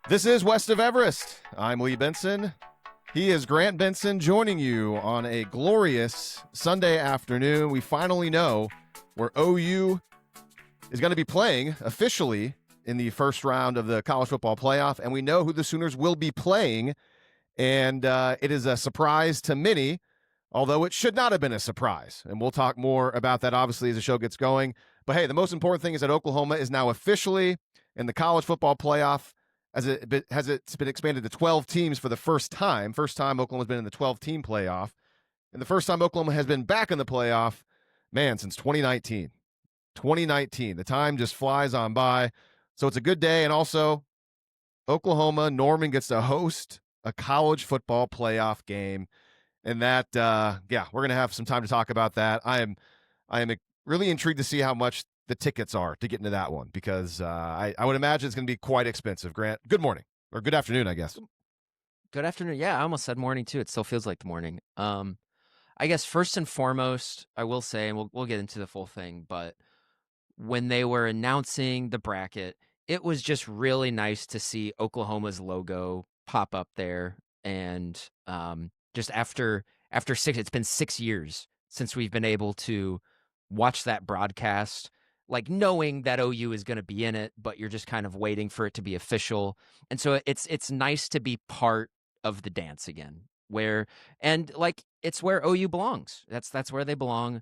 This is West of Everest. I'm Lee Benson. He is Grant Benson joining you on a glorious Sunday afternoon. We finally know where OU is going to be playing officially in the first round of the college football playoff, and we know who the Sooners will be playing, and it is a surprise to many, although it should not have been a surprise. And we'll talk more about that, obviously, as the show gets going. But hey, the most important thing is that Oklahoma is now officially in the college football playoff. It's been expanded to 12 teams for the first time. First time Oklahoma's been in the 12-team playoff. And the first time Oklahoma has been back in the playoff, man, since 2019. 2019. The time just flies on by. So it's a good day. And also, Oklahoma, Norman gets to host a college football playoff game. And that, we're going to have some time to talk about that. I am really intrigued to see how much the tickets are to get into that one, because I would imagine it's going to be quite expensive. Grant, good morning, or good afternoon, I guess. Good afternoon. Yeah, I almost said morning too. It still feels like the morning. I guess first and foremost, I will say, and we'll get into the full thing, but when they were announcing the bracket, it was just really nice to see Oklahoma's logo pop up there. And just after it's been 6 years since we've been able to watch that broadcast, like knowing that OU is going to be in it, but you're just kind of waiting for it to be official. And so it's nice to be part of the dance again, it's where OU belongs. That's where they belong.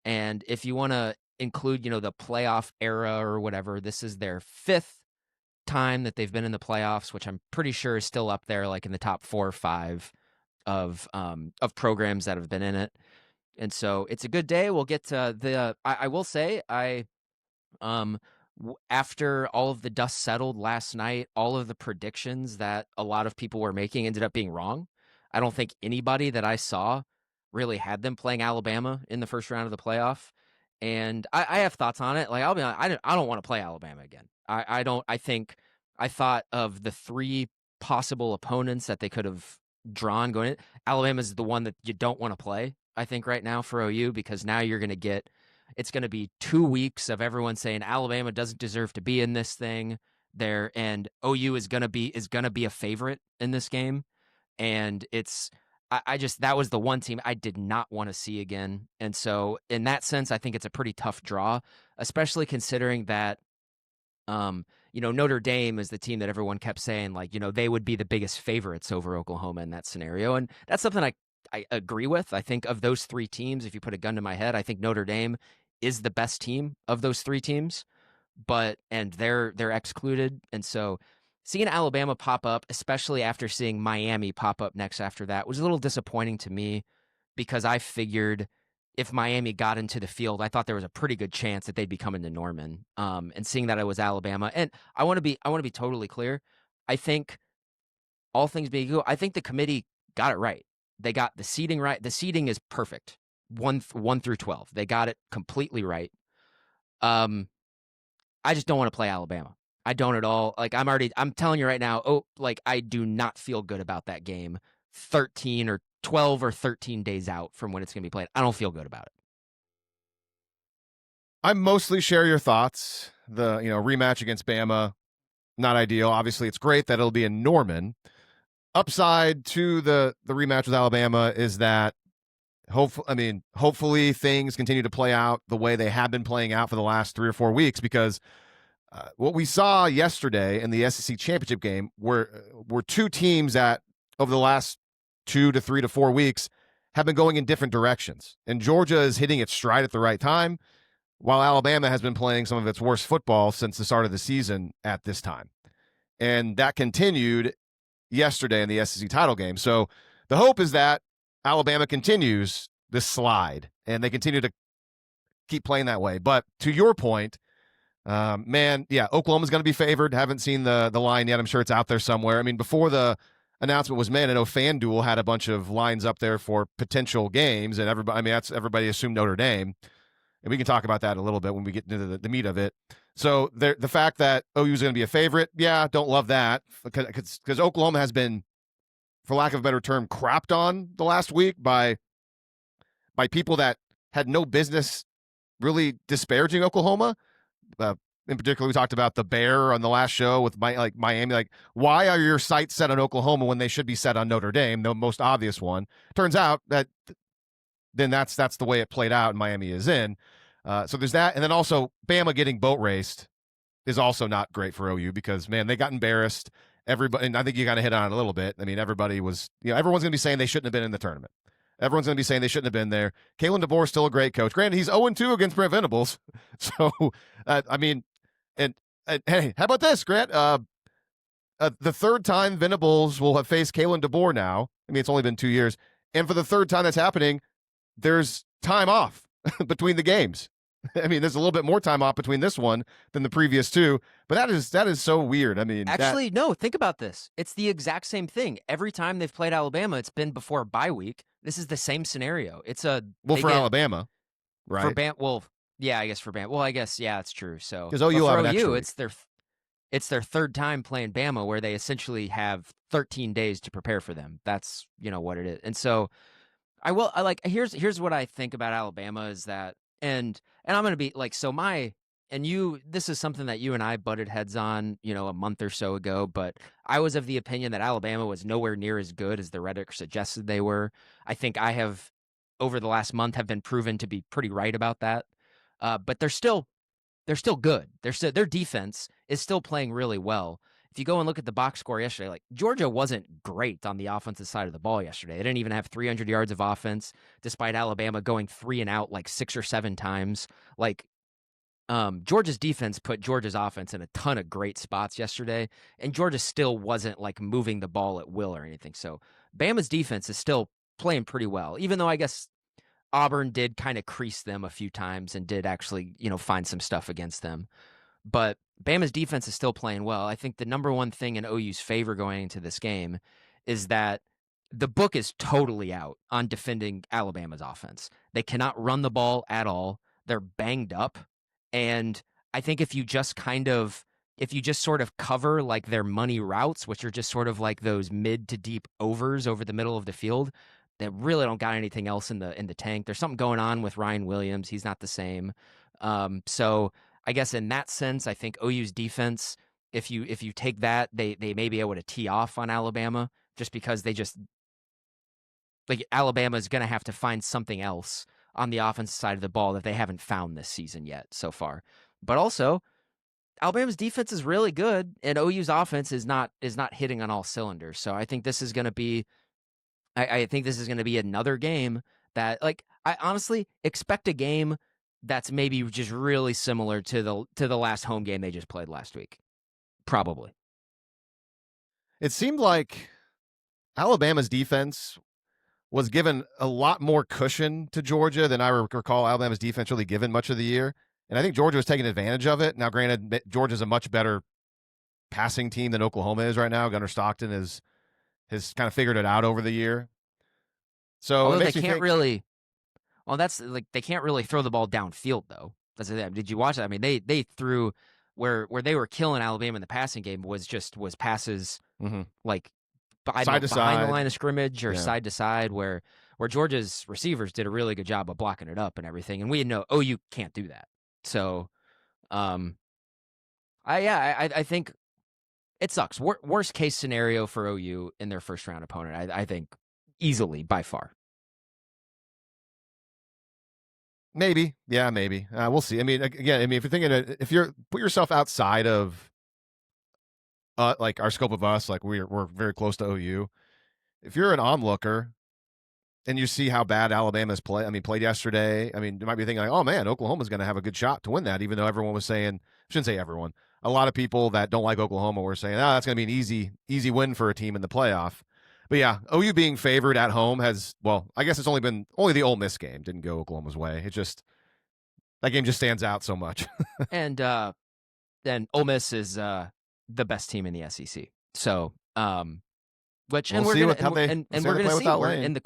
And if you want to include, the playoff era or whatever, this is their 5th time that they've been in the playoffs, which I'm pretty sure is still up there, like in the top 4 or 5 of programs that have been in it. And so it's a good day. We'll get to I will say, after all of the dust settled last night, all of the predictions that a lot of people were making ended up being wrong. I don't think anybody that I saw really had them playing Alabama in the first round of the playoff. And I have thoughts on it. Like, I'll be honest, I don't want to play Alabama again. I thought of the 3 possible opponents that they could have drawn going in. Alabama's the one that you don't want to play, I think, right now for OU, because now it's going to be 2 weeks of everyone saying Alabama doesn't deserve to be in this thing there, and OU is going to be a favorite in this game. And that was the one team I did not want to see again. And so in that sense, I think it's a pretty tough draw, especially considering that, Notre Dame is the team that everyone kept saying, like, they would be the biggest favorites over Oklahoma in that scenario. And that's something I agree with. I think of those 3 teams, if you put a gun to my head, I think Notre Dame is the best team of those 3 teams, and they're excluded. And so seeing Alabama pop up, especially after seeing Miami pop up next after that, was a little disappointing to me, because I figured if Miami got into the field, I thought there was a pretty good chance that they'd be coming to Norman. And seeing that it was Alabama, and I want to be totally clear. I think, all things being equal, I think the committee got it right. They got the seeding right. The seeding is perfect. 1 through 12. They got it completely right. I just don't want to play Alabama. I don't at all. Like, I'm telling you right now, I do not feel good about that game 13 or 12 or 13 days out from when it's going to be played. I don't feel good about it. I mostly share your thoughts. The rematch against Bama, not ideal. Obviously, it's great that it'll be in Norman. Upside to the rematch with Alabama is that hopefully things continue to play out the way they have been playing out for the last 3 or 4 weeks, because what we saw yesterday in the SEC championship game were 2 teams that over the last 2 to 3 to 4 weeks have been going in different directions. And Georgia is hitting its stride at the right time, while Alabama has been playing some of its worst football since the start of the season at this time. And that continued yesterday in the SEC title game. So the hope is that Alabama continues this slide and they continue to keep playing that way. But to your point, Oklahoma's going to be favored. Haven't seen the line yet. I'm sure it's out there somewhere. I mean, before the announcement was made, I know FanDuel had a bunch of lines up there for potential games, and everybody assumed Notre Dame. And we can talk about that a little bit when we get into the meat of it. So the fact that OU is going to be a favorite, don't love that, because Oklahoma has been, for lack of a better term, crapped on the last week by people that had no business really disparaging Oklahoma. in particular, we talked about the bear on the last show with Miami. Like, why are your sights set on Oklahoma when they should be set on Notre Dame, the most obvious one? Turns out that then that's the way it played out, and Miami is in. So there's that, and then also Bama getting boat raced is also not great for OU because, man, they got embarrassed. Everybody, and I think you kind of hit on it a little bit. I mean, everybody was, everyone's going to be saying they shouldn't have been in the tournament. Everyone's going to be saying they shouldn't have been there. Kalen DeBoer is still a great coach. Granted, he's 0-2 against Brent Venables. So, I mean, and hey, how about this, Grant? The third time Venables will have faced Kalen DeBoer now. I mean, it's only been 2 years. And for the third time that's happening, there's time off between the games. I mean, there's a little bit more time off between this one than the previous two, but that is so weird. I mean, actually, no, think about this. It's the exact same thing. Every time they've played Alabama, it's been before a bye week. This is the same scenario. It's Alabama, right? For Bam, well, yeah, I guess for Bam. Well, I guess it's true. So because OU have an extra week. It's their third time playing Bama, where they essentially have 13 days to prepare for them. That's what it is. And so here's what I think about Alabama is that. And I'm going to be like, this is something that you and I butted heads on, a month or so ago, but I was of the opinion that Alabama was nowhere near as good as the rhetoric suggested they were. I think I have, over the last month, have been proven to be pretty right about that. But they're still good. Their defense is still playing really well. If you go and look at the box score yesterday, like Georgia wasn't great on the offensive side of the ball yesterday. They didn't even have 300 yards of offense, despite Alabama going 3 and out like 6 or 7 times. Like Georgia's defense put Georgia's offense in a ton of great spots yesterday, and Georgia still wasn't like moving the ball at will or anything. So Bama's defense is still playing pretty well, even though I guess Auburn did kind of crease them a few times and did actually, find some stuff against them. But Bama's defense is still playing well. I think the number one thing in OU's favor going into this game is that the book is totally out on defending Alabama's offense. They cannot run the ball at all. They're banged up. And I think if you just sort of cover like their money routes, which are just sort of like those mid to deep overs over the middle of the field, they really don't got anything else in the tank. There's something going on with Ryan Williams. He's not the same. So I guess in that sense, I think OU's defense, if you take that, they may be able to tee off on Alabama just because Alabama is going to have to find something else on the offensive side of the ball that they haven't found this season yet so far. But also, Alabama's defense is really good, and OU's offense is not hitting on all cylinders. So I think this is going to be, I think this is going to be another game that, I honestly expect a game that's maybe just really similar to the last home game they just played last week. Probably. It seemed like Alabama's defense was given a lot more cushion to Georgia than I recall Alabama's defense really given much of the year. And I think Georgia was taking advantage of it. Now, granted, Georgia's a much better passing team than Oklahoma is right now. Gunnar Stockton has kind of figured it out over the year. So although they can't really throw the ball downfield though. Did you watch that? I mean, they threw where they were killing Alabama in the passing game was passes like behind the line of scrimmage or side to side where Georgia's receivers did a really good job of blocking it up and everything. And we know OU can't do that. So I think it sucks. Worst case scenario for OU in their first round opponent, I think easily by far. Maybe. Yeah, maybe. We'll see. I mean, again, if you're thinking, if you're put yourself outside of like our scope of us, like we're very close to OU. If you're an onlooker and you see how bad Alabama's played yesterday, I mean, you might be thinking like, oh man, Oklahoma's going to have a good shot to win that, even though everyone was saying, I shouldn't say everyone, a lot of people that don't like Oklahoma were saying, that's going to be an easy win for a team in the playoff. But yeah, OU being favored at home I guess it's only the Ole Miss game didn't go Oklahoma's way. It just, that game just stands out so much. And then Ole Miss is the best team in the SEC. So, we're gonna see in the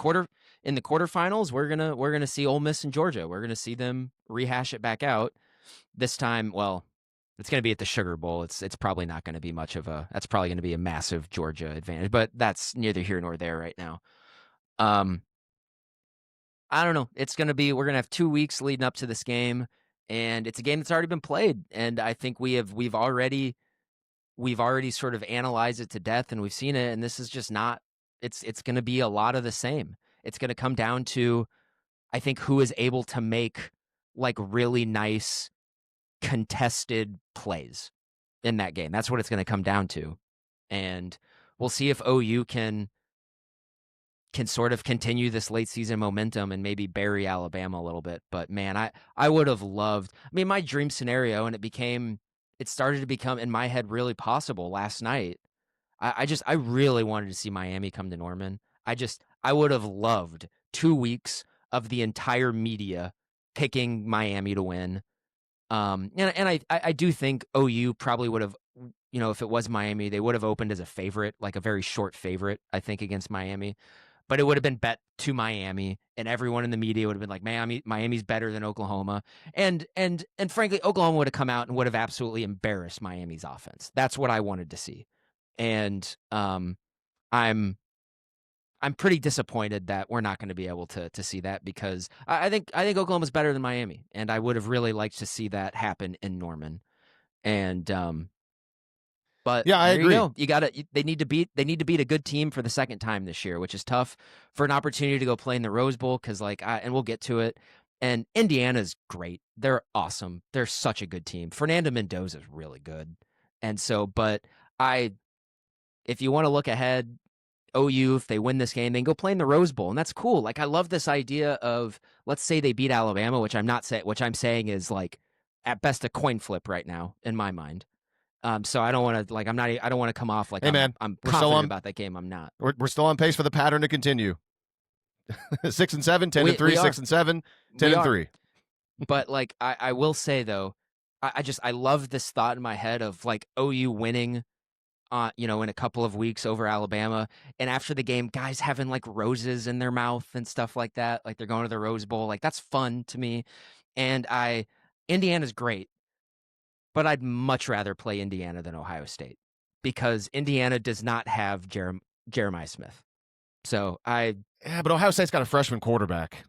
quarterfinals. We're gonna see Ole Miss and Georgia. We're gonna see them rehash it back out this time. Well, it's gonna be at the Sugar Bowl. It's probably not gonna be much of that's probably gonna be a massive Georgia advantage, but that's neither here nor there right now. I don't know. We're gonna have 2 weeks leading up to this game, and it's a game that's already been played. And I think we've already sort of analyzed it to death, and we've seen it. And this is just not. It's going to be a lot of the same. It's going to come down to, I think, who is able to make like really nice contested plays in that game. That's what it's going to come down to. And we'll see if OU can sort of continue this late season momentum and maybe bury Alabama a little bit. But man, I would have loved, I mean, my dream scenario, and it started to become in my head really possible last night. I really wanted to see Miami come to Norman. I would have loved 2 weeks of the entire media picking Miami to win. And I do think OU probably would have, if it was Miami, they would have opened as a favorite, like a very short favorite, I think, against Miami. But it would have been bet to Miami, and everyone in the media would have been like, Miami's better than Oklahoma. And frankly, Oklahoma would have come out and would have absolutely embarrassed Miami's offense. That's what I wanted to see. And I'm pretty disappointed that we're not going to be able to see that, because I think Oklahoma's better than Miami, and I would have really liked to see that happen in Norman. And but yeah, I agree. They need to beat a good team for the second time this year, which is tough for an opportunity to go play in the Rose Bowl, because and we'll get to it. And Indiana's great. They're awesome. They're such a good team. Fernando Mendoza's really good. And so, but if you want to look ahead, OU, if they win this game, they can go play in the Rose Bowl, and that's cool. Like, I love this idea of, let's say they beat Alabama, which I'm saying is like at best a coin flip right now in my mind. So I don't want to I don't want to come off like I'm confident about that game. I'm not. We're still on pace for the pattern to continue. 6-7, 10-3, 6-7, 10-3. But like I will say though, I love this thought in my head of like OU winning, in a couple of weeks over Alabama, and after the game, guys having like roses in their mouth and stuff like that, like they're going to the Rose Bowl. Like, that's fun to me. And Indiana's great, but I'd much rather play Indiana than Ohio State, because Indiana does not have Jeremiah Smith. So but Ohio State's got a freshman quarterback.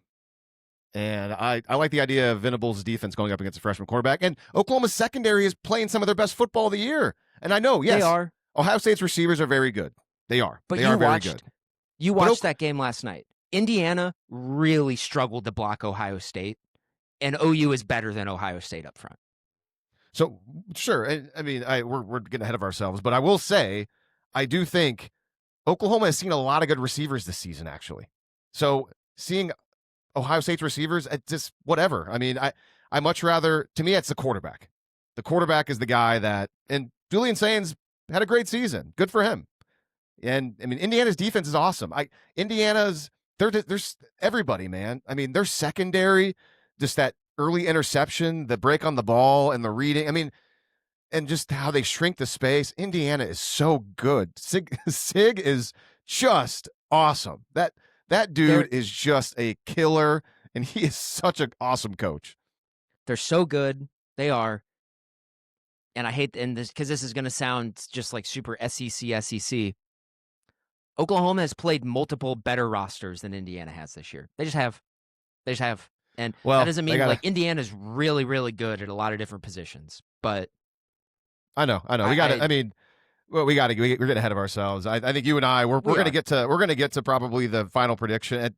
And I like the idea of Venables' defense going up against a freshman quarterback. And Oklahoma's secondary is playing some of their best football of the year. And I know, yes, they are. Ohio State's receivers are very good. They are. But they are very good. You watched that game last night. Indiana really struggled to block Ohio State, and OU is better than Ohio State up front. So, sure. I mean, we're getting ahead of ourselves, but I will say, I do think Oklahoma has seen a lot of good receivers this season, actually. So, seeing Ohio State's receivers, it's just whatever. I mean, I much rather, to me, it's the quarterback. The quarterback is the guy that, and Julian Sainz had a great season. Good for him. And I mean, Indiana's defense is awesome. There's everybody, man. I mean, their secondary, just that early interception, the break on the ball, and the reading. I mean, and just how they shrink the space. Indiana is so good. Sig is just awesome. That dude is just a killer, and he is such an awesome coach. They're so good. They are. And I hate this, because this is going to sound just like super SEC. Oklahoma has played multiple better rosters than Indiana has this year. They just have. And that doesn't mean like Indiana's really, really good at a lot of different positions. But I know. We got it. I mean, well, we're getting ahead of ourselves. I think you and I we're going to get to probably the final prediction.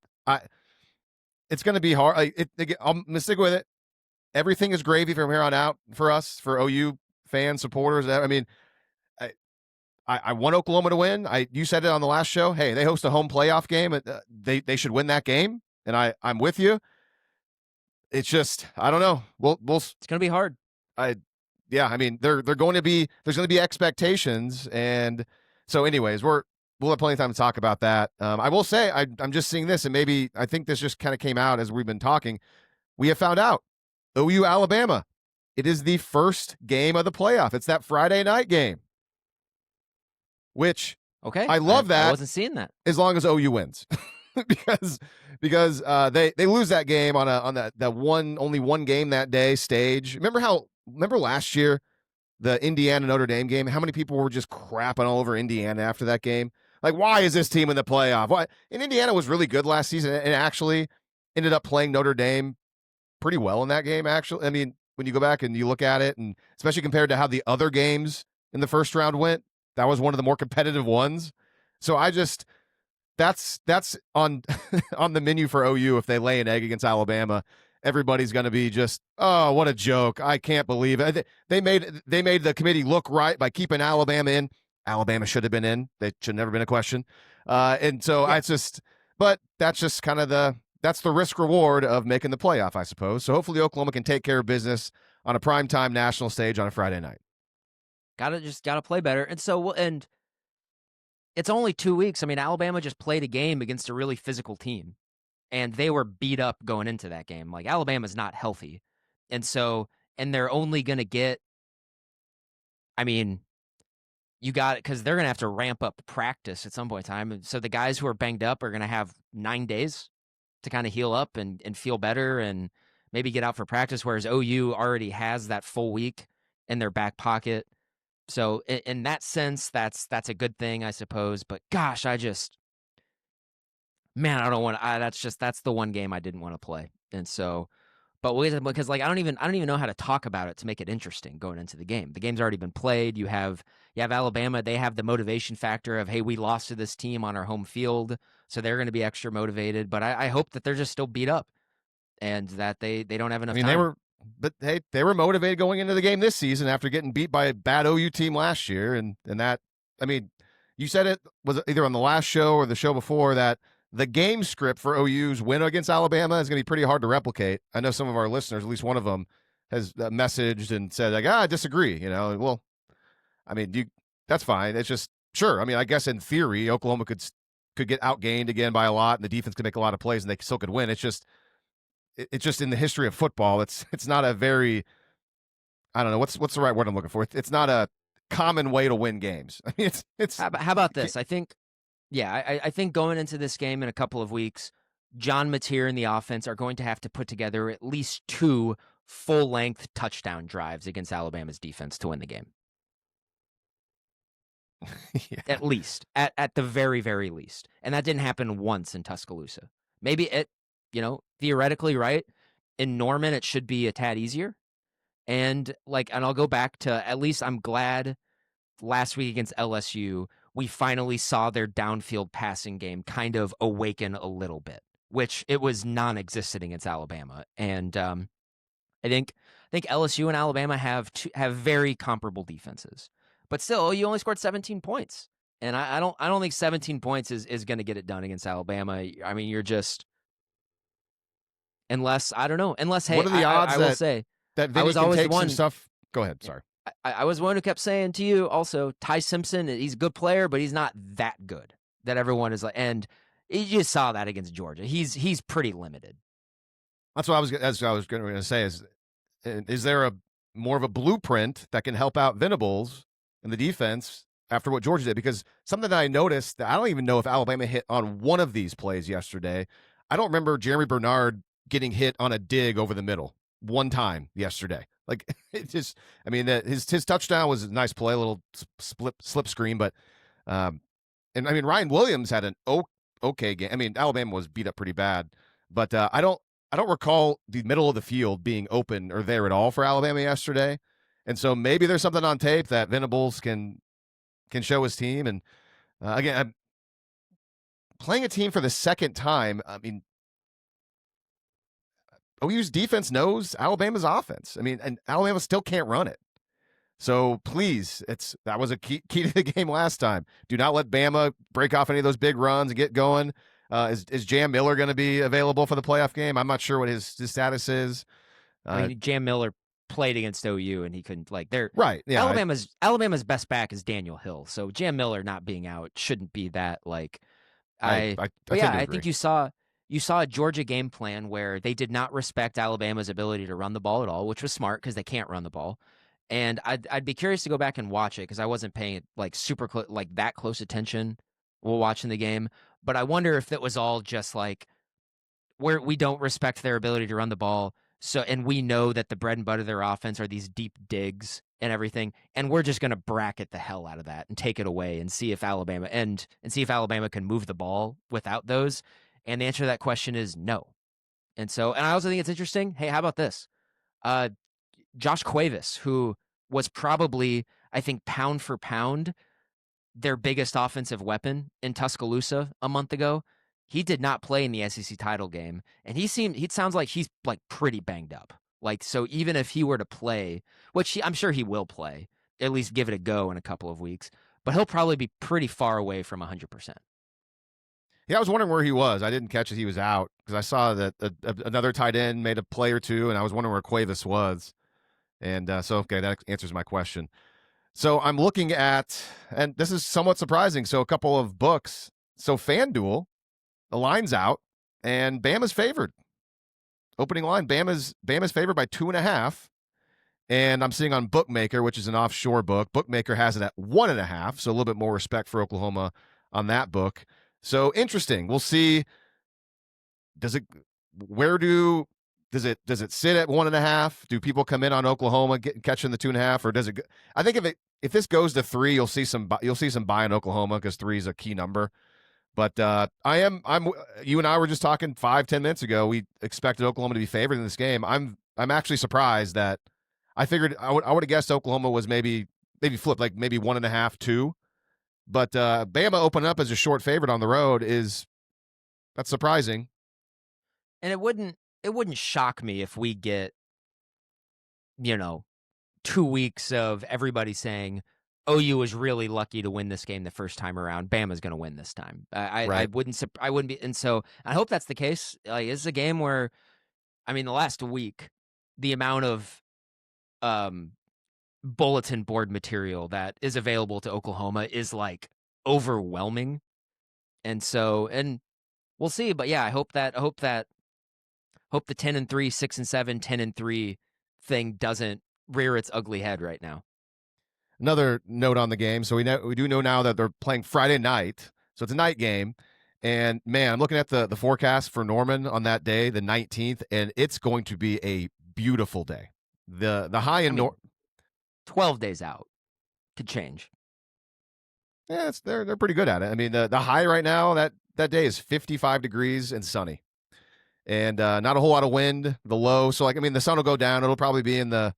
It's going to be hard. I'm going to stick with it. Everything is gravy from here on out for us, for OU fans, supporters. I mean, I want Oklahoma to win. You said it on the last show. Hey, they host a home playoff game. They should win that game, and I'm with you. It's just, I don't know. It's going to be hard. Yeah, I mean, there's going to be expectations, and so anyways, we'll have plenty of time to talk about that. I will say, I'm just seeing this, and maybe I think this just kind of came out as we've been talking. We have found out OU Alabama. It is the first game of the playoff. It's that Friday night game, which I love that. I wasn't seeing that. As long as OU wins, because they lose that game on that only one game that day stage. Remember last year, the Indiana Notre Dame game? How many people were just crapping all over Indiana after that game? Like, why is this team in the playoff? Why? And Indiana was really good last season and actually ended up playing Notre Dame pretty well in that game, actually. I mean, when you go back and you look at it, and especially compared to how the other games in the first round went. That was one of the more competitive ones. So that's on on the menu for OU. If they lay an egg against Alabama, everybody's going to be just, oh, what a joke! I can't believe it. They made the committee look right by keeping Alabama in. Alabama should have been in. They should never been a question. And so Yeah. but that's just kind of that's the risk reward of making the playoff, I suppose. So hopefully Oklahoma can take care of business on a primetime national stage on a Friday night. Gotta play better. And it's only 2 weeks. I mean, Alabama just played a game against a really physical team, and they were beat up going into that game. Like, Alabama's not healthy. And they're only going to get, I mean, because they're going to have to ramp up practice at some point in time. And so the guys who are banged up are going to have 9 days to kind of heal up and feel better and maybe get out for practice, whereas OU already has that full week in their back pocket. So in that sense, that's a good thing, I suppose. But gosh, I don't want to. That's the one game I didn't want to play. And so, because like I don't even know how to talk about it to make it interesting going into the game. The game's already been played. You have Alabama. They have the motivation factor of, hey, we lost to this team on our home field, so they're going to be extra motivated. But I hope that they're just still beat up and that they don't have enough time. They were motivated going into the game this season after getting beat by a bad OU team last year, and that, I mean, you said it was either on the last show or the show before that the game script for OU's win against Alabama is going to be pretty hard to replicate. I know some of our listeners, at least one of them, has messaged and said like, I disagree. Well, I mean, that's fine. It's just sure. I mean, I guess in theory, Oklahoma could get outgained again by a lot, and the defense could make a lot of plays, and they still could win. It's just in the history of football, it's not a very, I don't know what's the right word I'm looking for. It's not a common way to win games. I mean, it's. How about this? I think going into this game in a couple of weeks, John Mateer and the offense are going to have to put together at least 2 full-length touchdown drives against Alabama's defense to win the game. Yeah. At least, at the very, very least. And that didn't happen once in Tuscaloosa. Maybe theoretically, right? In Norman, it should be a tad easier. And I'll go back to, at least I'm glad last week against LSU, we finally saw their downfield passing game kind of awaken a little bit, which it was non-existent against Alabama. And I think LSU and Alabama have very comparable defenses, but still, you only scored 17 points, and I don't think 17 points is going to get it done against Alabama. I mean, you're just unless hey, what are the odds I will say that Vinny I was can always take the one. some stuff? Go ahead. Sorry. I was one who kept saying to you also, Ty Simpson, he's a good player, but he's not that good that everyone is like, and you just saw that against Georgia. He's pretty limited. That's what I was going to say is there a more of a blueprint that can help out Venables in the defense after what Georgia did? Because something that I noticed that I don't even know if Alabama hit on one of these plays yesterday. I don't remember Jeremy Bernard getting hit on a dig over the middle one time yesterday. Like, it just, I mean, his touchdown was a nice play, a little slip screen, but, and I mean, Ryan Williams had an okay game. I mean, Alabama was beat up pretty bad, but I don't recall the middle of the field being open or there at all for Alabama yesterday. And so maybe there's something on tape that Venables can show his team. And again, I'm playing a team for the second time. I mean, OU's defense knows Alabama's offense. I mean, and Alabama still can't run it. So please, that was a key to the game last time. Do not let Bama break off any of those big runs and get going. Is Jam Miller going to be available for the playoff game? I'm not sure what his status is. I mean, Jam Miller played against OU and he couldn't right. Yeah, Alabama's best back is Daniel Hill. So Jam Miller not being out shouldn't be that I think you saw a Georgia game plan where they did not respect Alabama's ability to run the ball at all, which was smart because they can't run the ball. And I'd be curious to go back and watch it because I wasn't paying that close attention while watching the game. But I wonder if that was all just like where we don't respect their ability to run the ball. So, and we know that the bread and butter of their offense are these deep digs and everything, and we're just going to bracket the hell out of that and take it away and see if Alabama can move the ball without those. And the answer to that question is no. And I also think it's interesting. Hey, how about this? Josh Cuevas, who was probably, I think, pound for pound, their biggest offensive weapon in Tuscaloosa a month ago. He did not play in the SEC title game, and he sounds like he's like pretty banged up. Like, so even if he were to play, which I'm sure he will play, at least give it a go in a couple of weeks, but he'll probably be pretty far away from 100%. Yeah, I was wondering where he was. I didn't catch it. He was out because I saw that another tight end made a play or two, and I was wondering where Cuevas was. And so, okay, that answers my question. So I'm looking at, and this is somewhat surprising. So a couple of books. So FanDuel, the line's out, and Bama's favored. Opening line, Bama's favored by 2.5. And I'm seeing on Bookmaker, which is an offshore book, Bookmaker has it at 1.5. So a little bit more respect for Oklahoma on that book. So interesting. We'll see. Does it sit at 1.5? Do people come in on Oklahoma catching the 2.5, or does it? I think if this goes to 3, you'll see some buy in Oklahoma because 3 is a key number. But you and I were just talking 5-10 minutes ago. We expected Oklahoma to be favored in this game. I'm actually surprised that I figured I would have guessed Oklahoma was maybe flipped, like maybe 1.5, 2. But Bama opening up as a short favorite on the road that's surprising. And it wouldn't shock me if we get, 2 weeks of everybody saying OU was really lucky to win this game the first time around. Bama's going to win this time. I Right. I wouldn't be, and so I hope that's the case. Like, it's a game where, I mean, the last week, the amount of bulletin board material that is available to Oklahoma is like overwhelming, and we'll see. But yeah, I hope the 10-3, 6-7, 10-3 thing doesn't rear its ugly head right now. Another note on the game. So we do know now that they're playing Friday night. So it's a night game. And man, I'm looking at the forecast for Norman on that day, the 19th, and it's going to be a beautiful day. The high in 12 days out could change. Yeah, they're pretty good at it. I mean, the high right now that day is 55 degrees and sunny, and not a whole lot of wind. The low, so the sun will go down. It'll probably be in the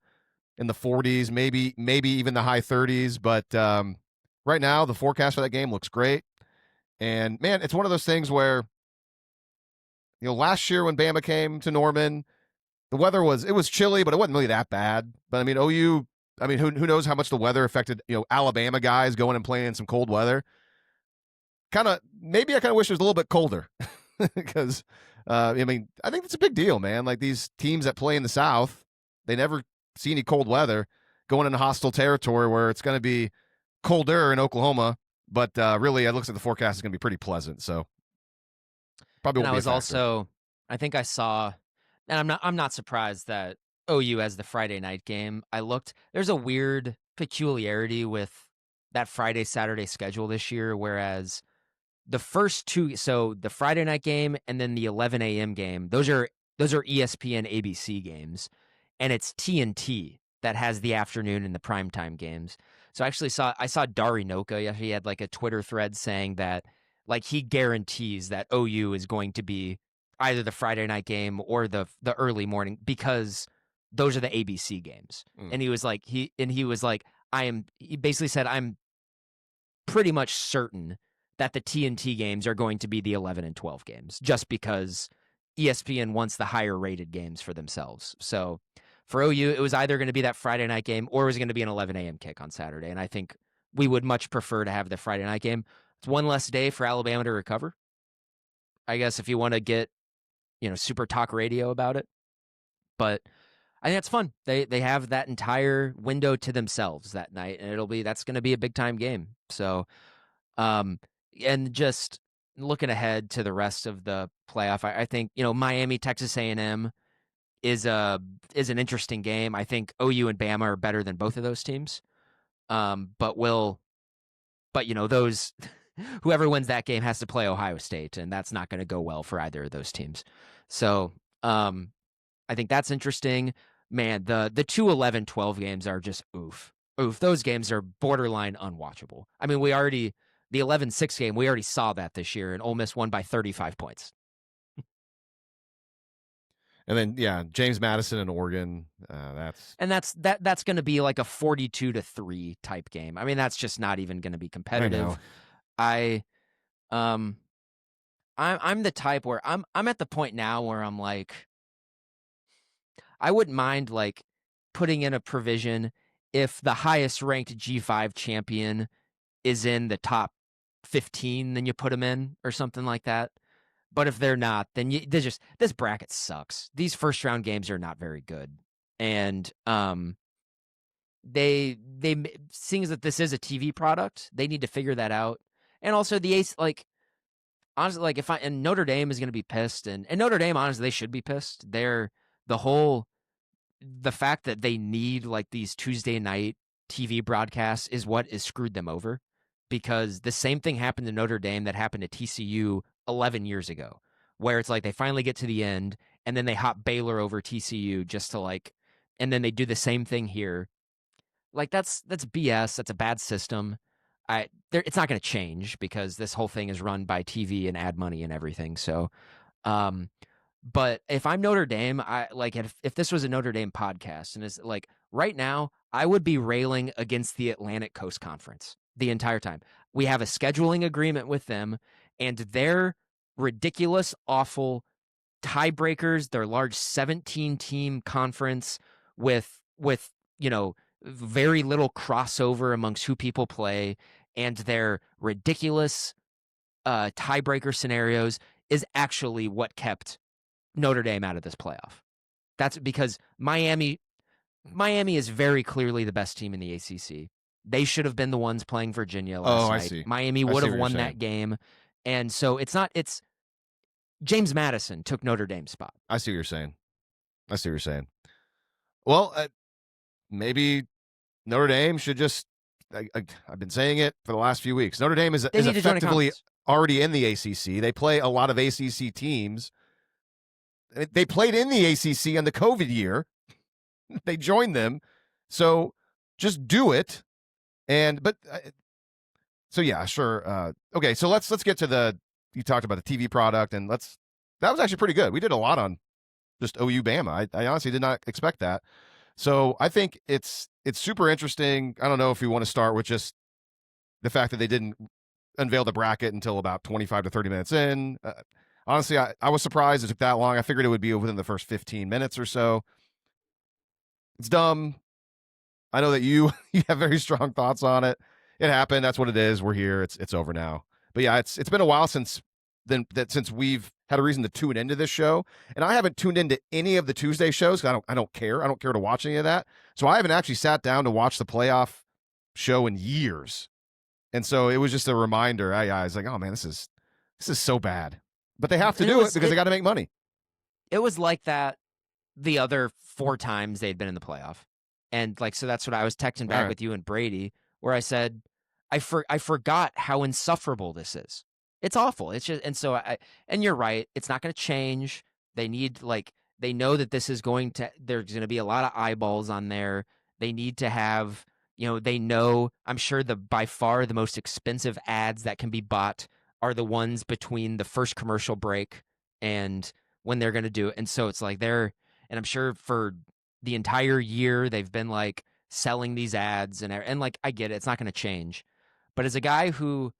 40s, maybe even the high 30s. But right now, the forecast for that game looks great. And man, it's one of those things where last year when Bama came to Norman, the weather was chilly, but it wasn't really that bad. But I mean, OU. I mean, who knows how much the weather affected Alabama guys going and playing in some cold weather. Maybe I kind of wish it was a little bit colder because I think it's a big deal, man. Like these teams that play in the South, they never see any cold weather going into hostile territory where it's going to be colder in Oklahoma. But really, it looks like the forecast is going to be pretty pleasant. So probably won't And I be a was factor. also, I think I saw, and I'm not surprised that OU has the Friday night game. I looked, there's a weird peculiarity with that Friday Saturday schedule this year, whereas the first two, so the Friday night game and then the 11 a.m. game, those are ESPN ABC games, and it's TNT that has the afternoon and the primetime games. So I saw Dari Noka. He had like a Twitter thread saying that like he guarantees that OU is going to be either the Friday night game or the early morning because those are the ABC games. And he was like he basically said I'm pretty much certain that the TNT games are going to be the 11 and 12 games just because ESPN wants the higher rated games for themselves. So for OU, it was either going to be that Friday night game or it was going to be an 11 a.m. kick on Saturday. And I think we would much prefer to have the Friday night game. It's one less day for Alabama to recover. I guess if you want to get, super talk radio about it. But I think that's fun. They have that entire window to themselves that night, and that's going to be a big time game. So, and just looking ahead to the rest of the playoff, I think Miami, Texas A&M is an interesting game. I think OU and Bama are better than both of those teams. But those whoever wins that game has to play Ohio State, and that's not going to go well for either of those teams. So, I think that's interesting. Man, the 2 11-12 games are just oof. Those games are borderline unwatchable. I mean, the 11-6 game, we already saw that this year, and Ole Miss won by 35 points. And then James Madison and Oregon. That's going to be like a 42-3 type game. I mean, that's just not even going to be competitive. I know. I'm the type where I'm at the point now where I'm like, I wouldn't mind like putting in a provision if the highest ranked G5 champion is in the top 15, then you put them in or something like that. But if they're not, then this bracket sucks. These first round games are not very good. And they seeing as that this is a TV product, they need to figure that out. And also the Ace, like, honestly, like and Notre Dame is going to be pissed, and Notre Dame, honestly, they should be pissed. They're the fact that they need like these Tuesday night TV broadcasts is what has screwed them over, because the same thing happened to Notre Dame that happened to TCU 11 years ago, where it's like they finally get to the end and then they hop Baylor over TCU just to like, and then they do the same thing here. Like that's BS. That's a bad system. It's not going to change because this whole thing is run by TV and ad money and everything. So, but if I'm Notre Dame, I like if this was a Notre Dame podcast and it's like right now, I would be railing against the Atlantic Coast Conference the entire time. We have a scheduling agreement with them, and their ridiculous, awful tiebreakers, their large 17-team conference with very little crossover amongst who people play, and their ridiculous tiebreaker scenarios is actually what kept Notre Dame out of this playoff. That's because Miami is very clearly the best team in the ACC. They should have been the ones playing Virginia last night. I see. Miami would have won that game. And so it's James Madison took Notre Dame's spot. I see what you're saying. Well, maybe Notre Dame should just, I've been saying it for the last few weeks. Notre Dame is effectively already in the ACC. They play a lot of ACC teams. They played in the ACC in the COVID year. They joined them. So just do it. So yeah, sure. Okay, so let's get to you talked about the TV product, and that was actually pretty good. We did a lot on just OU Bama. I honestly did not expect that. So I think it's super interesting. I don't know if we want to start with just the fact that they didn't unveil the bracket until about 25 to 30 minutes in. Honestly, I was surprised it took that long. I figured it would be within the first 15 minutes or so. It's dumb. I know that you have very strong thoughts on it. It happened. That's what it is. We're here. It's over now. But yeah, it's been a while since we've had a reason to tune into this show, and I haven't tuned into any of the Tuesday shows. I don't care. I don't care to watch any of that. So I haven't actually sat down to watch the playoff show in years, and so it was just a reminder. I was like, oh man, this is so bad. But they have to do it because they got to make money. It was like that the other 4 times they'd been in the playoff, and like so that's what I was texting back with you and Brady, where I said, I forgot how insufferable this is. It's awful. It's just, and so and you're right. It's not going to change. They need they know that this is there's going to be a lot of eyeballs on there. They need to have, they know, I'm sure by far the most expensive ads that can be bought are the ones between the first commercial break and when they're going to do it. And so it's like and I'm sure for the entire year, they've been like selling these ads and like, I get it. It's not going to change. But as a guy who,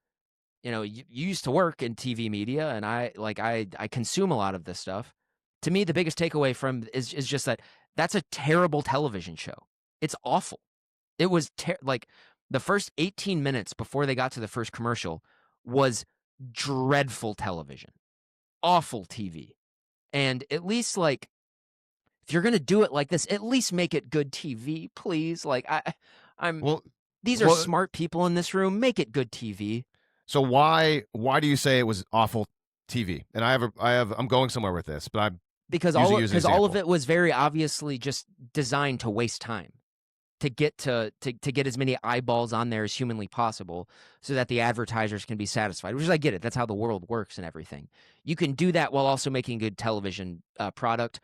you used to work in TV media, and I consume a lot of this stuff. To me, the biggest takeaway from is just that's a terrible television show. It's awful. It was like the first 18 minutes before they got to the first commercial was dreadful television, awful TV. And at least like, if you're going to do it like this, at least make it good TV, please. Like these are smart people in this room. Make it good TV. So why do you say it was awful TV? And I'm going somewhere with this, but because all of it was very obviously just designed to waste time, to get to get as many eyeballs on there as humanly possible, so that the advertisers can be satisfied. Which is, I get it. That's how the world works and everything. You can do that while also making good television product.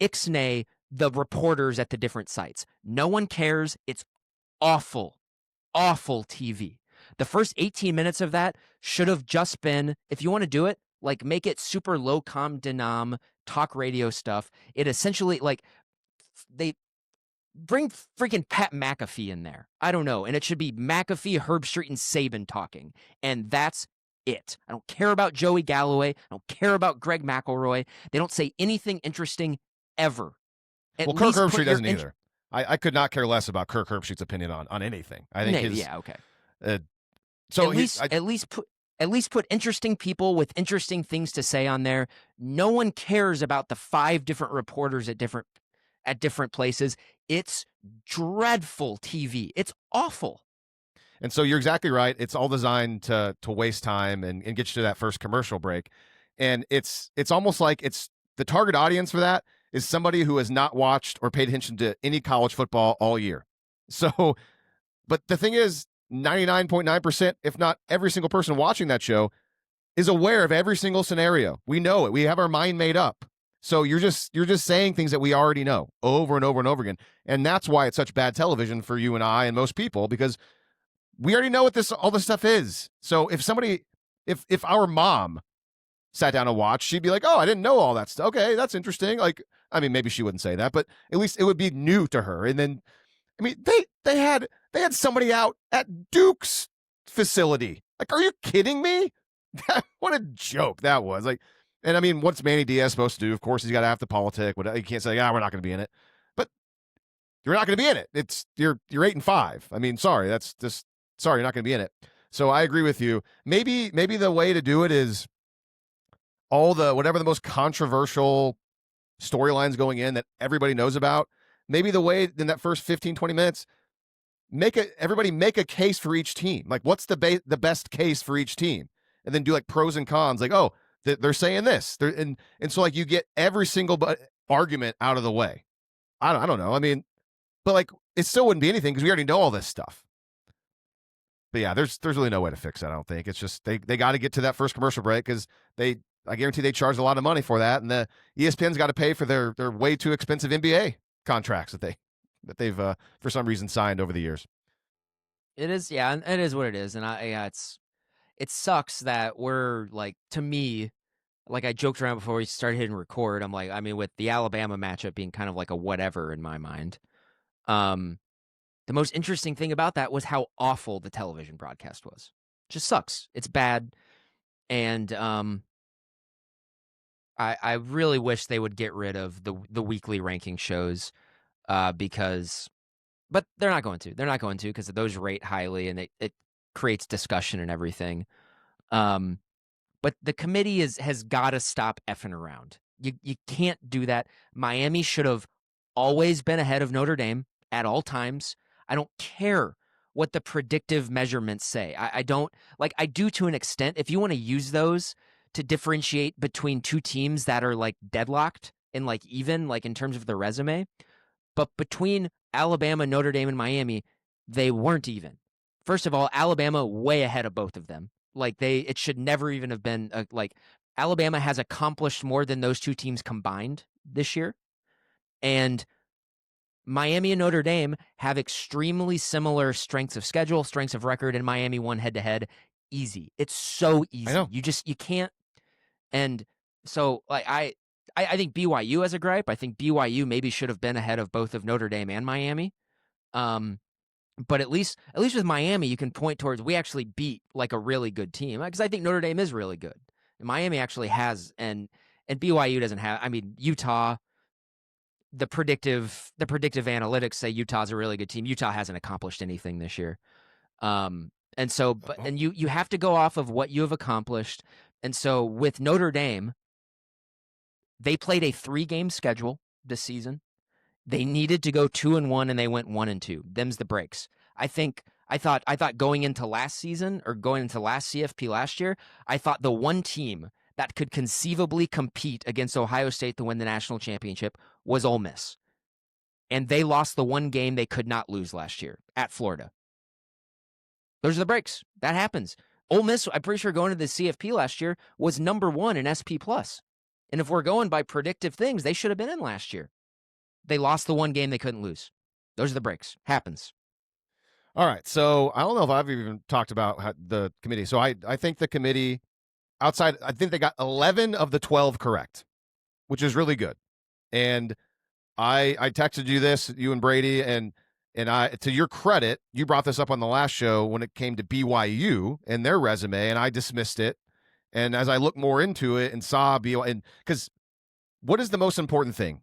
Ixnay the reporters at the different sites. No one cares. It's awful TV. The first 18 minutes of that should have just been, if you want to do it, Like, make it super low com denom talk radio stuff. It essentially, like, they bring freaking Pat McAfee in there. I don't know. And it should be McAfee, Herb Street, and Saban talking. And that's it. I don't care about Joey Galloway. I don't care about Greg McElroy. They don't say anything interesting ever. Well, Kirk Herbstreit doesn't either. I could not care less about Kirk Herbstreit's opinion on anything. I think okay. So at least put interesting people with interesting things to say on there. No one cares about the 5 different reporters at different places. It's dreadful TV. It's awful. And so you're exactly right. It's all designed to waste time and get you to that first commercial break. And it's almost like it's the target audience for that is somebody who has not watched or paid attention to any college football all year. So, but the thing is, 99.9%, if not every single person watching that show, is aware of every single scenario. We know it. We have our mind made up. So you're just saying things that we already know over and over and over again. And that's why it's such bad television for you and I and most people, because we already know what all this stuff is. So if our mom sat down and watched, she'd be like, "Oh, I didn't know all that stuff. Okay, that's interesting." Like, I mean, maybe she wouldn't say that, but at least it would be new to her. And then, I mean, they had somebody out at Duke's facility. Like, are you kidding me? What a joke that was. Like, and I mean, what's Manny Diaz supposed to do? Of course, he's got to have the politic. You can't say, we're not going to be in it. But you're not going to be in it. It's you're 8-5. I mean, sorry, that's just sorry, you're not going to be in it. So I agree with you. Maybe the way to do it is all the whatever the most controversial storylines going in that everybody knows about. Maybe the way in that first 15, 20 minutes, everybody make a case for each team. Like, what's the best case for each team? And then do like pros and cons. Like, oh, they're saying this. And so like you get every single argument out of the way. I don't know. I mean, but like it still wouldn't be anything because we already know all this stuff. But yeah, there's really no way to fix that. I don't think. It's just they got to get to that first commercial break because I guarantee they charge a lot of money for that, and the ESPN's got to pay for their way too expensive NBA contracts that they've for some reason signed over the years. It is, yeah, and it is what it is, and it sucks that we're like, to me, like I joked around before we started hitting record. I'm like, I mean, with the Alabama matchup being kind of like a whatever in my mind. The most interesting thing about that was how awful the television broadcast was. Just sucks. It's bad, and I really wish they would get rid of the weekly ranking shows, because, but they're not going to. They're not going to because those rate highly and it creates discussion and everything. But the committee has got to stop effing around. You can't do that. Miami should have always been ahead of Notre Dame at all times. I don't care what the predictive measurements say. I don't, like, I do to an extent. If you want to use those to differentiate between two teams that are like deadlocked and like even like in terms of their resume, but between Alabama, Notre Dame, and Miami, they weren't even. First of all, Alabama way ahead of both of them. Like it should never even have been like Alabama has accomplished more than those two teams combined this year. And Miami and Notre Dame have extremely similar strengths of schedule, strengths of record, and Miami won head to head. Easy. It's so easy. I know. You can't. And so like I think BYU has a gripe. I think BYU maybe should have been ahead of both of Notre Dame and Miami. But at least with Miami, you can point towards we actually beat like a really good team, because I think Notre Dame is really good. And Miami actually has, and BYU doesn't have. I mean, Utah. The predictive analytics say Utah's a really good team. Utah hasn't accomplished anything this year. And so, and you have to go off of what you have accomplished. And so with Notre Dame, they played a 3-game schedule this season. They needed to go 2-1 and they went 1-2. Them's the breaks. I thought going into last season or going into last CFP last year, I thought the one team that could conceivably compete against Ohio State to win the national championship was Ole Miss. And they lost the one game they could not lose last year at Florida. Those are the breaks. That happens. Ole Miss, I'm pretty sure going to the CFP last year, was number 1 in SP+. And if we're going by predictive things, they should have been in last year. They lost the one game they couldn't lose. Those are the breaks. Happens. All right. So I don't know if I've even talked about the committee. So I think the committee outside, I think they got 11 of the 12 correct, which is really good. And I texted you this, you and Brady, and I, to your credit, you brought this up on the last show when it came to BYU and their resume, and I dismissed it. And as I looked more into it and saw BYU, and because what is the most important thing?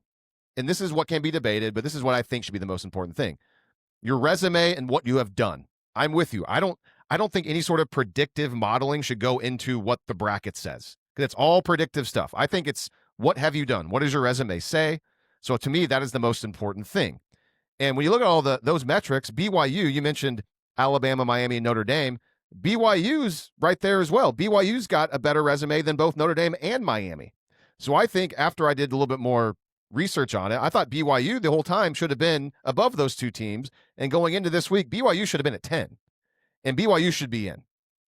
And this is what can be debated, but this is what I think should be the most important thing: your resume and what you have done. I'm with you. I don't think any sort of predictive modeling should go into what the bracket says, because it's all predictive stuff. I think it's what have you done? What does your resume say? So to me, that is the most important thing. And when you look at all those metrics, BYU, you mentioned Alabama, Miami, and Notre Dame. BYU's right there as well. BYU's got a better resume than both Notre Dame and Miami. So I think after I did a little bit more research on it, I thought BYU the whole time should have been above those two teams. And going into this week, BYU should have been at 10, and BYU should be in.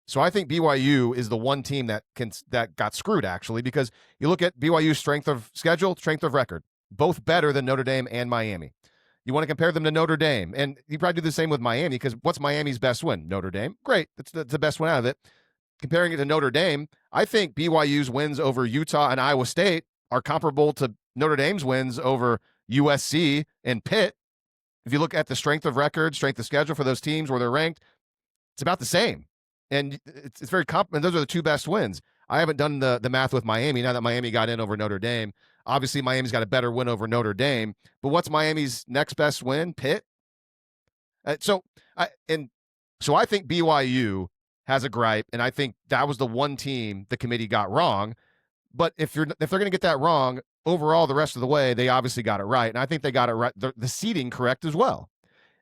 So I think BYU is the one team that got screwed, actually, because you look at BYU's strength of schedule, strength of record, both better than Notre Dame and Miami. You want to compare them to Notre Dame, and you probably do the same with Miami, because what's Miami's best win? Notre Dame. Great. That's the best one out of it. Comparing it to Notre Dame, I think BYU's wins over Utah and Iowa State are comparable to Notre Dame's wins over USC and Pitt. If you look at the strength of record, strength of schedule for those teams where they're ranked, it's about the same. And it's very comparable. Those are the two best wins. I haven't done the math with Miami now that Miami got in over Notre Dame. Obviously, Miami's got a better win over Notre Dame. But what's Miami's next best win? Pitt. So I think BYU has a gripe, and I think that was the one team the committee got wrong. But if they're going to get that wrong overall, the rest of the way, they obviously got it right, and I think they got it right. The seeding correct as well.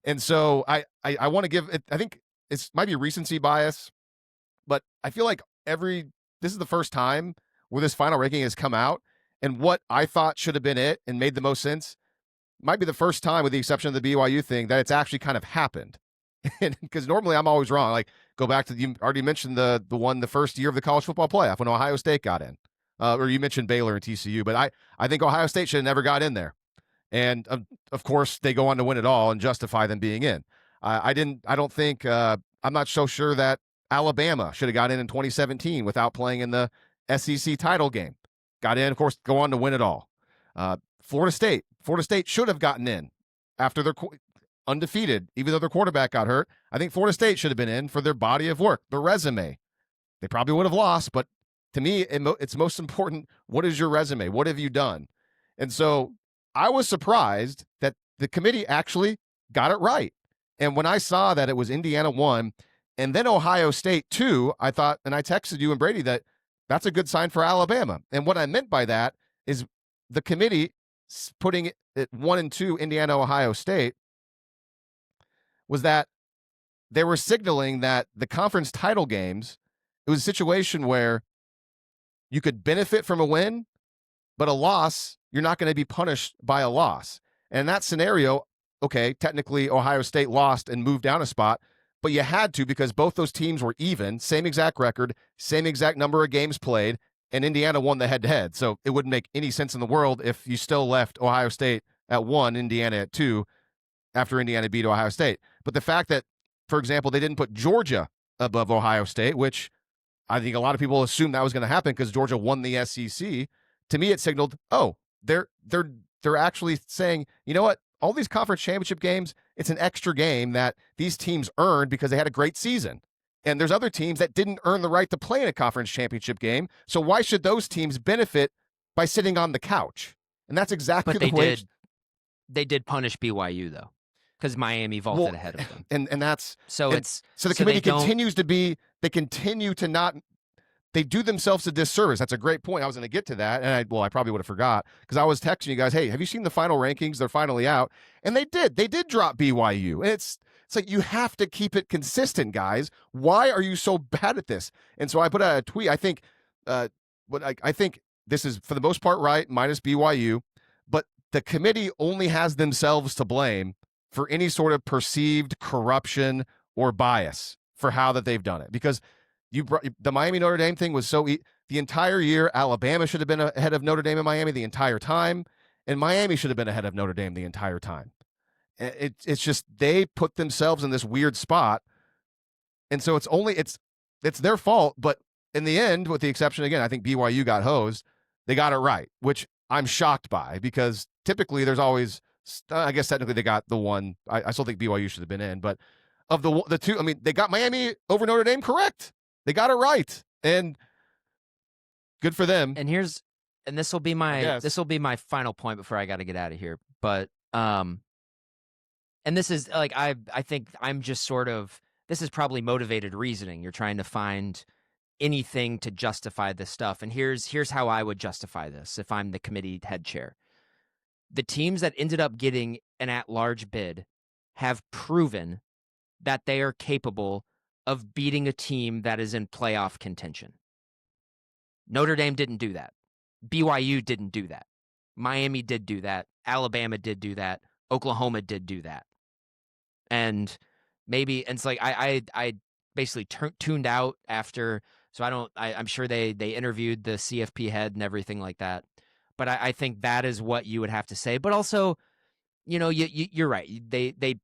And so I want to give it. I think it might be recency bias, but I feel like this is the first time where this final ranking has come out, and what I thought should have been it and made the most sense might be the first time, with the exception of the BYU thing, that it's actually kind of happened. Because normally I'm always wrong. Like, go back to, you already mentioned the first year of the college football playoff when Ohio State got in, or you mentioned Baylor and TCU, but I think Ohio State should have never got in there. And of course they go on to win it all and justify them being in. I'm not so sure that Alabama should have got in 2017 without playing in the SEC title game. Got in, of course, go on to win it all. Florida State should have gotten in after they're undefeated, even though their quarterback got hurt. I think Florida State should have been in for their body of work, their resume. They probably would have lost, but to me, it's most important. What is your resume? What have you done? And so I was surprised that the committee actually got it right. And when I saw that it was Indiana 1 and then Ohio State 2, I thought, and I texted you and Brady, that that's a good sign for Alabama. And what I meant by that is the committee putting it at 1 and 2, Indiana, Ohio State, was that they were signaling that the conference title games, it was a situation where you could benefit from a win, but a loss, you're not going to be punished by a loss. And in that scenario, okay, technically Ohio State lost and moved down a spot, but you had to, because both those teams were even, same exact record, same exact number of games played, and Indiana won the head-to-head. So it wouldn't make any sense in the world if you still left Ohio State at 1, Indiana at 2, after Indiana beat Ohio State. But the fact that, for example, they didn't put Georgia above Ohio State, which I think a lot of people assumed that was going to happen because Georgia won the SEC. To me, it signaled, oh, they're actually saying, you know what? All these conference championship games, it's an extra game that these teams earned because they had a great season. And there's other teams that didn't earn the right to play in a conference championship game. So why should those teams benefit by sitting on the couch? And that's exactly the way. They did punish BYU though, because Miami vaulted ahead of them. And that's so the committee continues to be. They continue to not. They do themselves a disservice. That's a great point. I was going to get to that, and I probably would have forgot, because I was texting you guys, hey, have you seen the final rankings? They're finally out, and they did. They did drop BYU. And it's like, you have to keep it consistent, guys. Why are you so bad at this? And so I put out a tweet. I think, I think this is for the most part right, minus BYU, but the committee only has themselves to blame for any sort of perceived corruption or bias for how that they've done it, because the Miami Notre Dame thing was the entire year. Alabama should have been ahead of Notre Dame and Miami the entire time, and Miami should have been ahead of Notre Dame the entire time. It's just they put themselves in this weird spot, and so it's their fault. But in the end, with the exception, again, I think BYU got hosed. They got it right, which I'm shocked by because typically there's always, I guess technically they got the one. I still think BYU should have been in, but of the two, I mean, they got Miami over Notre Dame correct. They got it right, and good for them. And this will be my final point before I got to get out of here. But and this is like I think I'm just sort of, this is probably motivated reasoning. You're trying to find anything to justify this stuff. And here's how I would justify this if I'm the committee head chair. The teams that ended up getting an at-large bid have proven that they are capable of beating a team that is in playoff contention. Notre Dame didn't do that. BYU didn't do that. Miami did do that. Alabama did do that. Oklahoma did do that. And maybe, and it's like I basically tuned out after, so I'm sure they interviewed the CFP head and everything like that. But I think that is what you would have to say. But also, you're right. They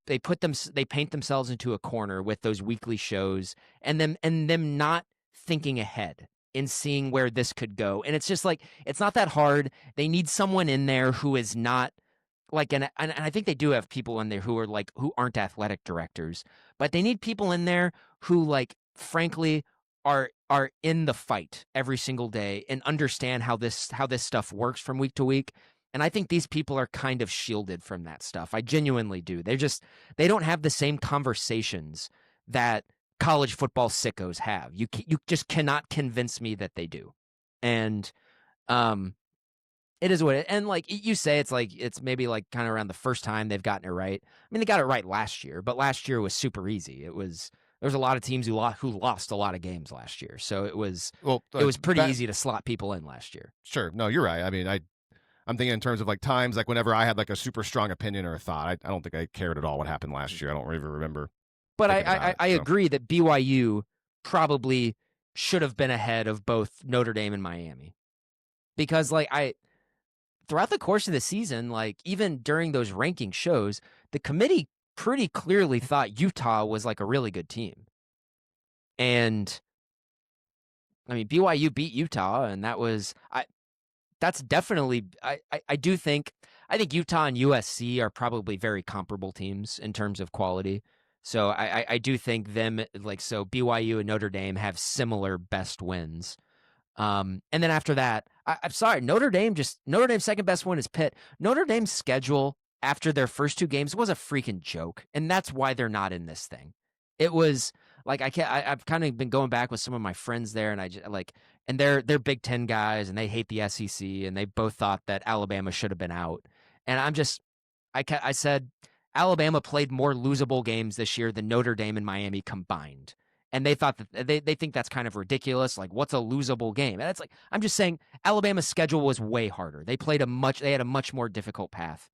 paint themselves into a corner with those weekly shows and them not thinking ahead and seeing where this could go. And it's just like, it's not that hard. They need someone in there who is not like, and I think they do have people in there who aren't athletic directors, but they need people in there who, like, frankly, are in the fight every single day and understand how this stuff works from week to week. And I think these people are kind of shielded from that stuff. I genuinely do. They don't have the same conversations that college football sickos have. You just cannot convince me that they do. And it is what it, and like you say, it's maybe like kind of around the first time they've gotten it right. I mean, they got it right last year, but last year was super easy. There was a lot of teams who lost a lot of games last year. So it was pretty easy to slot people in last year. Sure. No, you're right. I mean, I'm thinking in terms of like times, like whenever I had like a super strong opinion or a thought, I don't think I cared at all what happened last year. I don't even remember. But I agree that BYU probably should have been ahead of both Notre Dame and Miami, because throughout the course of the season, like even during those ranking shows, the committee pretty clearly thought Utah was like a really good team. And I mean, BYU beat Utah, and that's definitely, I think Utah and USC are probably very comparable teams in terms of quality. So I do think BYU and Notre Dame have similar best wins. And then after that, I'm sorry, Notre Dame's second best win is Pitt. Notre Dame's schedule after their first two games was a freaking joke, and that's why they're not in this thing. It was like I've kind of been going back with some of my friends there, and and they're Big Ten guys, and they hate the SEC, and they both thought that Alabama should have been out. And I said Alabama played more losable games this year than Notre Dame and Miami combined. And they thought that they think that's kind of ridiculous. Like, what's a losable game? And it's like, I'm just saying Alabama's schedule was way harder. They had a much more difficult path.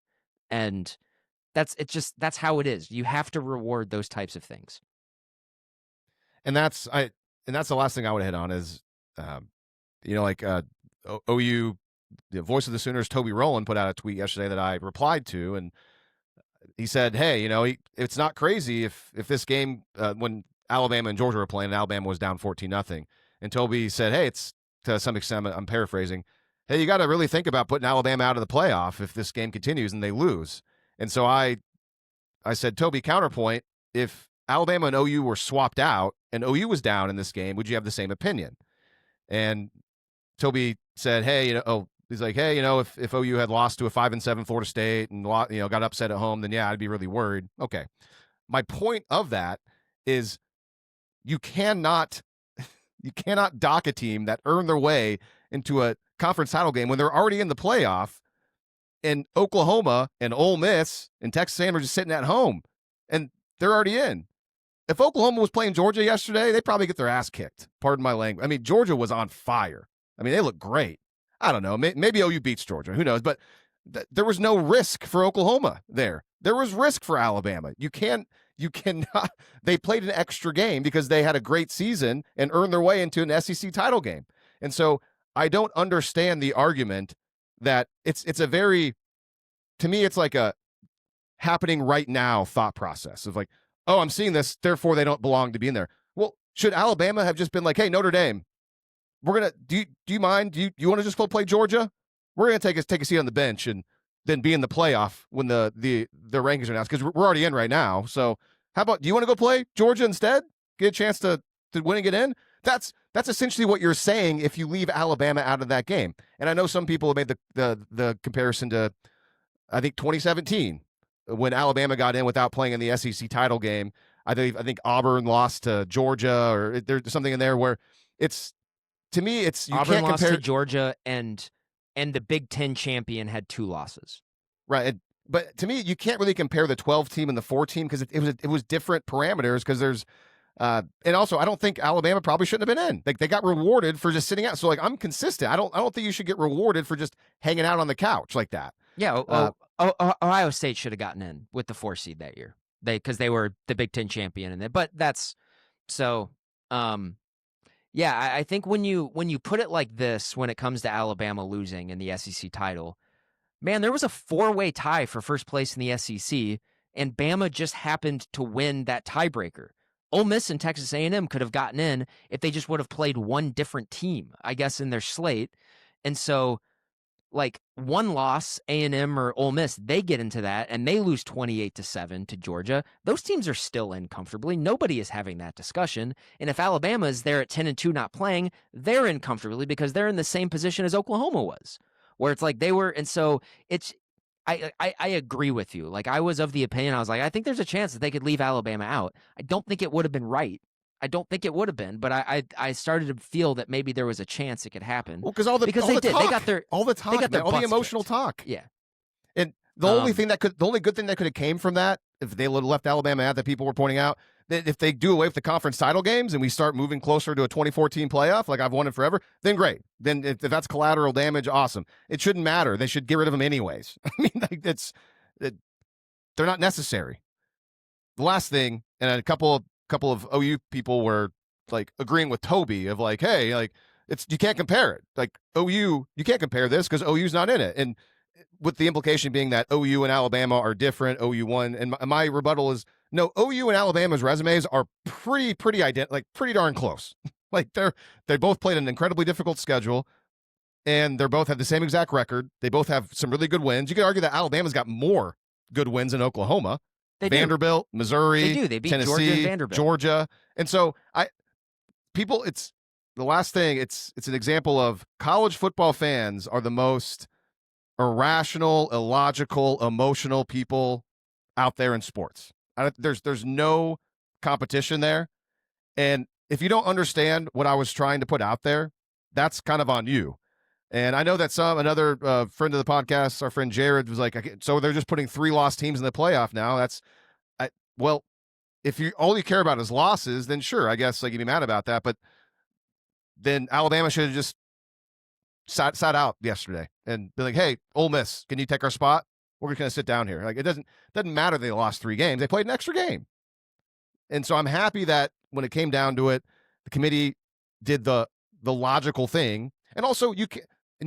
And that's how it is. You have to reward those types of things. And that's the last thing I would hit on is, OU, the voice of the Sooners, Toby Rowland, put out a tweet yesterday that I replied to, and he said, hey, it's not crazy if this game, when Alabama and Georgia were playing, and Alabama was down 14-0, and Toby said, hey, it's, to some extent, I'm paraphrasing, hey, you got to really think about putting Alabama out of the playoff if this game continues and they lose. And so I said, Toby, counterpoint, if Alabama and OU were swapped out and OU was down in this game, would you have the same opinion? And Toby said, hey, he's like, hey, if OU had lost to a 5-7 Florida State and got upset at home, then yeah, I'd be really worried. Okay. My point of that is you cannot dock a team that earned their way into a conference title game when they're already in the playoff, and Oklahoma and Ole Miss and Texas A&M are just sitting at home and they're already in. If Oklahoma was playing Georgia yesterday, they'd probably get their ass kicked. Pardon my language. I mean, Georgia was on fire. I mean, they look great. I don't know. Maybe OU beats Georgia. Who knows? But there was no risk for Oklahoma there. There was risk for Alabama. You cannot. They played an extra game because they had a great season and earned their way into an SEC title game. And so I don't understand the argument that it's a very, to me, it's like a happening right now thought process of like, oh, I'm seeing this, therefore they don't belong to be in there. Well, should Alabama have just been like, hey, Notre Dame, we're gonna do you mind? Do you want to just go play Georgia? We're gonna take a seat on the bench and then be in the playoff when the rankings are announced because we're already in right now. So how about do you want to go play Georgia instead? Get a chance to win and get in? That's essentially what you're saying if you leave Alabama out of that game. And I know some people have made the comparison to I think 2017 when Alabama got in without playing in the SEC title game. I think Auburn lost to Georgia or there's something in there where it's to me it's you Auburn can't lost compare to Georgia and the Big Ten champion had 2 losses. right. But to me, you can't really compare the 12 team and the 4 team because it was different parameters because there's and also I don't think Alabama probably shouldn't have been in. Like they got rewarded for just sitting out. So like I'm consistent. I don't think you should get rewarded for just hanging out on the couch like that. Yeah, Ohio State should have gotten in with the 4 seed that year. Because they were the Big Ten champion in it. But that's so. Yeah, I think when you put it like this, when it comes to Alabama losing in the SEC title, man, there was a 4-way tie for first place in the SEC, and Bama just happened to win that tiebreaker. Ole Miss and Texas A&M could have gotten in if they just would have played one different team, I guess, in their slate. And so, like, one loss, A&M or Ole Miss, they get into that, and they lose 28-7 to Georgia. Those teams are still in comfortably. Nobody is having that discussion. And if Alabama is there at 10-2 not playing, they're in comfortably because they're in the same position as Oklahoma was, where it's like they were. And so it's I agree with you. Like, I was of the opinion, I was like, I think there's a chance that they could leave Alabama out. I don't think it would have been right. I don't think it would have been, but I started to feel that maybe there was a chance it could happen. Well, because they did. Talk, they got their all the talk, they got their all the butts emotional kicked. talk. Yeah. And the only good thing that could have came from that, if they left Alabama out, that people were pointing out, that if they do away with the conference title games and we start moving closer to a 2014 playoff, like I've wanted forever, then great. Then if that's collateral damage, awesome. It shouldn't matter. They should get rid of them anyways. I mean, like they're not necessary. The last thing, and a couple of OU people were like agreeing with Toby of like, hey, like you can't compare it. Like OU, you can't compare this because OU's not in it. And with the implication being that OU and Alabama are different, OU won. And my rebuttal is no, OU and Alabama's resumes are pretty darn close. Like they both played an incredibly difficult schedule and they're both have the same exact record. They both have some really good wins. You could argue that Alabama's got more good wins in Oklahoma. Vanderbilt, Missouri, they do. They beat Tennessee, Georgia and Vanderbilt. Georgia. And so it's the last thing, it's an example of college football fans are the most irrational, illogical, emotional people out there in sports. There's no competition there. And if you don't understand what I was trying to put out there, that's kind of on you. And I know that another friend of the podcast, our friend Jared, was like, so they're just putting 3 lost teams in the playoff now. Well, if all you care about is losses, then sure, I guess like you'd be mad about that. But then Alabama should have just sat out yesterday and be like, hey, Ole Miss, can you take our spot? We're just going to sit down here. Like it doesn't matter they lost 3 games. They played an extra game. And so I'm happy that when it came down to it, the committee did the logical thing. And also you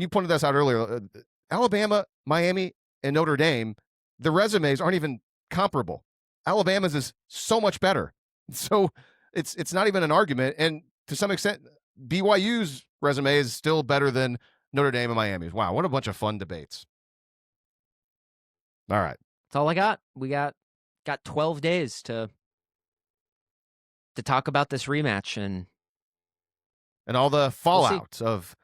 pointed this out earlier, Alabama, Miami, and Notre Dame, the resumes aren't even comparable. Alabama's is so much better. So it's not even an argument. And to some extent, BYU's resume is still better than Notre Dame and Miami's. Wow, what a bunch of fun debates. All right. That's all I got. We got 12 days to talk about this rematch and all the fallout of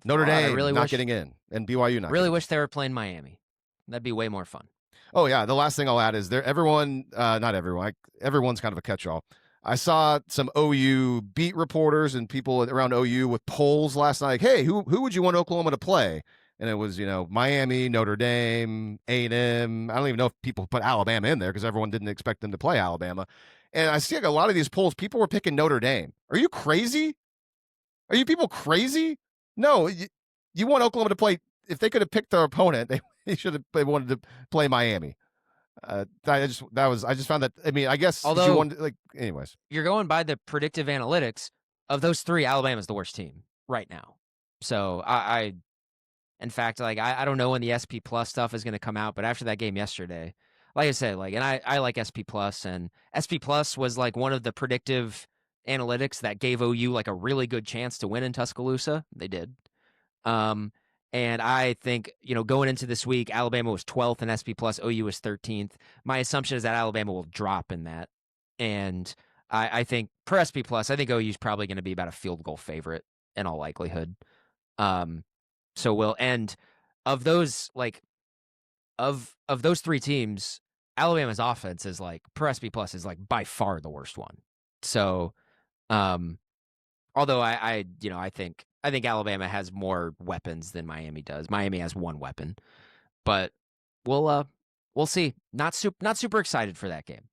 Notre Dame not getting in and BYU not. Really wish they were playing Miami. That'd be way more fun. Oh yeah, the last thing I'll add is everyone's kind of a catch-all. I saw some OU beat reporters and people around OU with polls last night. Like, hey, who would you want Oklahoma to play? And it was, Miami, Notre Dame, A&M. I don't even know if people put Alabama in there because everyone didn't expect them to play Alabama. And I see like a lot of these polls, people were picking Notre Dame. Are you crazy? Are you people crazy? No, you want Oklahoma to play. If they could have picked their opponent, they wanted to play Miami. I just found that. I mean, I guess although anyways, you're going by the predictive analytics of those 3. Alabama's the worst team right now. So in fact, I don't know when the SP Plus stuff is going to come out, but after that game yesterday, like I said, and I like SP Plus, and SP Plus was like one of the predictive analytics that gave OU like a really good chance to win in Tuscaloosa. They did. And I think, going into this week, Alabama was 12th in SP plus, OU was 13th. My assumption is that Alabama will drop in that. And I think per SP plus, I think OU is probably going to be about a field goal favorite in all likelihood. So we'll end of those, of those three teams, Alabama's offense is per SP plus is by far the worst one. So, although I think Alabama has more weapons than Miami does. Miami has one weapon, but we'll see. Not super excited for that game,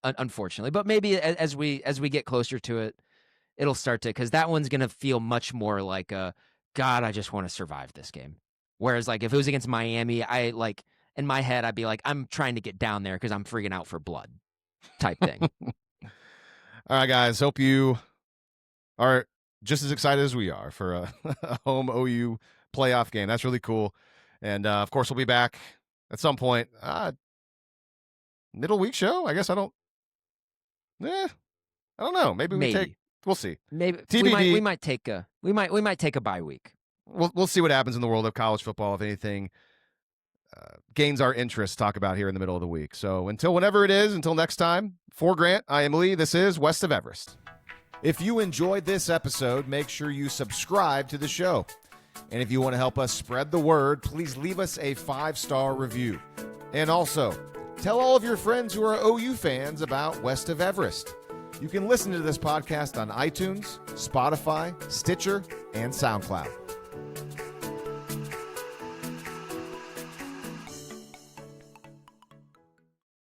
unfortunately. But maybe as we get closer to it, it'll start to, because that one's gonna feel much more like a God. I just want to survive this game. Whereas if it was against Miami, in my head I'd be like, I'm trying to get down there because I'm freaking out for blood, type thing. All right, guys. Hope you are just as excited as we are for a home OU playoff game. That's really cool. And, of course, we'll be back at some point. Middle week show? I guess I don't know. Maybe we'll see. Maybe TBD. we might take a bye week. We'll see what happens in the world of college football, if anything gains our interest to talk about here in the middle of the week. So until whenever it is, until next time, for Grant, I am Lee. This is West of Everest. If you enjoyed this episode, make sure you subscribe to the show. And if you want to help us spread the word, please leave us a 5-star review. And also, tell all of your friends who are OU fans about West of Everest. You can listen to this podcast on iTunes, Spotify, Stitcher, and SoundCloud.